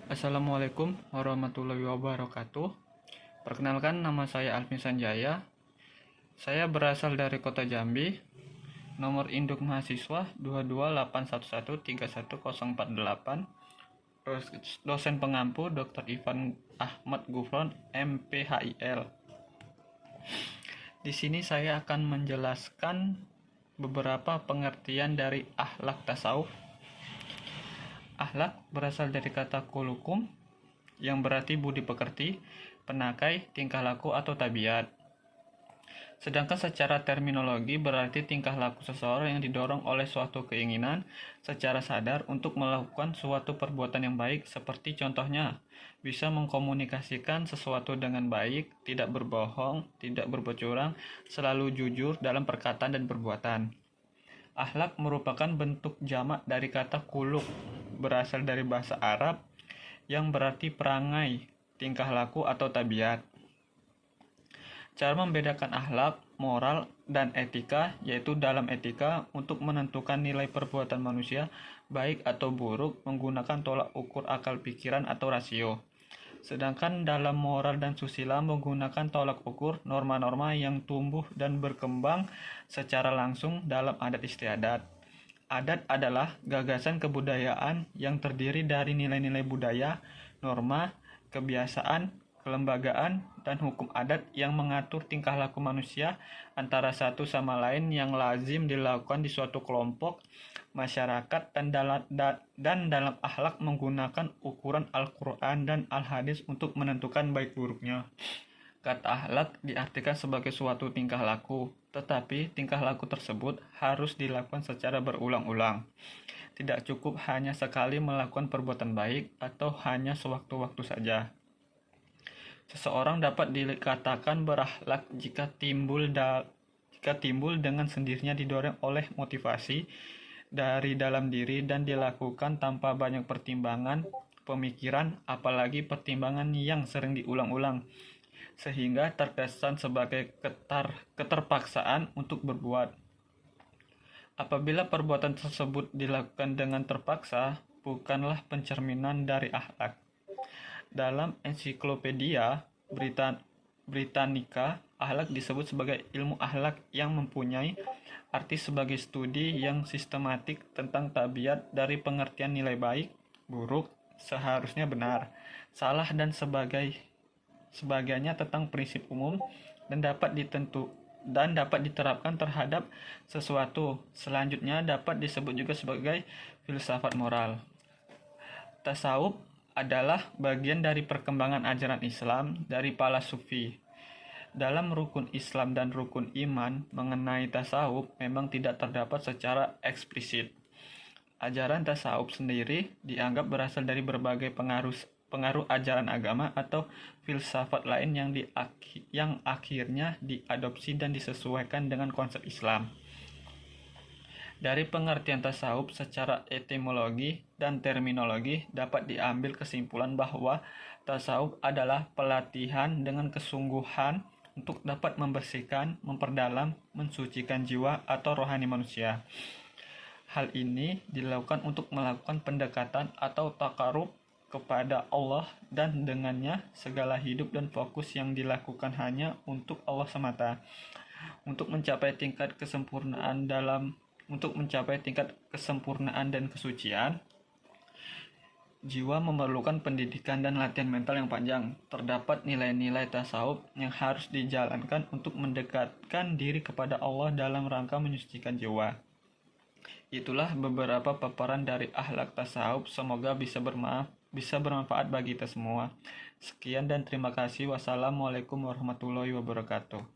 Assalamualaikum warahmatullahi wabarakatuh. Perkenalkan, nama saya Alvin Sanjaya. Saya berasal dari Kota Jambi. Nomor induk mahasiswa 22811311048. Dosen pengampu Dr. Ivan Ahmad Gufron, MPHIL. Di sini saya akan menjelaskan beberapa pengertian dari akhlak tasawuf. Akhlak berasal dari kata khuluqum yang berarti budi pekerti, penakai, tingkah laku atau tabiat. Sedangkan secara terminologi berarti tingkah laku seseorang yang didorong oleh suatu keinginan secara sadar untuk melakukan suatu perbuatan yang baik, seperti contohnya bisa mengkomunikasikan sesuatu dengan baik, tidak berbohong, tidak berbuat curang, selalu jujur dalam perkataan dan perbuatan. Akhlak merupakan bentuk jamak dari kata khuluq, berasal dari bahasa Arab yang berarti perangai, tingkah laku atau tabiat. Cara membedakan akhlak, moral, dan etika, yaitu dalam etika untuk menentukan nilai perbuatan manusia baik atau buruk menggunakan tolak ukur akal pikiran atau rasio. Sedangkan dalam moral dan susila menggunakan tolak ukur norma-norma yang tumbuh dan berkembang secara langsung dalam adat istiadat. Adat adalah gagasan kebudayaan yang terdiri dari nilai-nilai budaya, norma, kebiasaan, kelembagaan, dan hukum adat yang mengatur tingkah laku manusia antara satu sama lain yang lazim dilakukan di suatu kelompok masyarakat, dan dalam akhlak menggunakan ukuran Al-Quran dan Al-Hadis untuk menentukan baik buruknya. Kata akhlak diartikan sebagai suatu tingkah laku, tetapi tingkah laku tersebut harus dilakukan secara berulang-ulang. Tidak cukup hanya sekali melakukan perbuatan baik atau hanya sewaktu-waktu saja. Seseorang dapat dikatakan berakhlak jika timbul dengan sendirinya didorong oleh motivasi dari dalam diri dan dilakukan tanpa banyak pertimbangan, pemikiran, apalagi pertimbangan yang sering diulang-ulang, sehingga terkesan sebagai keterpaksaan untuk berbuat. Apabila perbuatan tersebut dilakukan dengan terpaksa, bukanlah pencerminan dari akhlak. Dalam ensiklopedia Britannica, akhlak disebut sebagai ilmu akhlak yang mempunyai arti sebagai studi yang sistematik tentang tabiat dari pengertian nilai baik, buruk, seharusnya benar, salah, dan sebagainya tentang prinsip umum dan dapat diterapkan terhadap sesuatu. Selanjutnya dapat disebut juga sebagai filsafat moral. Tasawuf adalah bagian dari perkembangan ajaran Islam dari para sufi. Dalam rukun Islam dan rukun iman mengenai tasawuf memang tidak terdapat secara eksplisit. Ajaran tasawuf sendiri dianggap berasal dari berbagai pengaruh ajaran agama atau filsafat lain yang akhirnya diadopsi dan disesuaikan dengan konsep Islam. Dari pengertian tasawuf secara etimologi dan terminologi dapat diambil kesimpulan bahwa tasawuf adalah pelatihan dengan kesungguhan untuk dapat membersihkan, memperdalam, mensucikan jiwa atau rohani manusia. Hal ini dilakukan untuk melakukan pendekatan atau takarub kepada Allah, dan dengannya segala hidup dan fokus yang dilakukan hanya untuk Allah semata. Untuk mencapai tingkat kesempurnaan dan kesucian, jiwa memerlukan pendidikan dan latihan mental yang panjang. Terdapat nilai-nilai tasawuf yang harus dijalankan untuk mendekatkan diri kepada Allah dalam rangka menyucikan jiwa. Itulah beberapa paparan dari akhlak tasawuf. Semoga bisa bermanfaat bagi kita semua. Sekian dan terima kasih. Wassalamualaikum warahmatullahi wabarakatuh.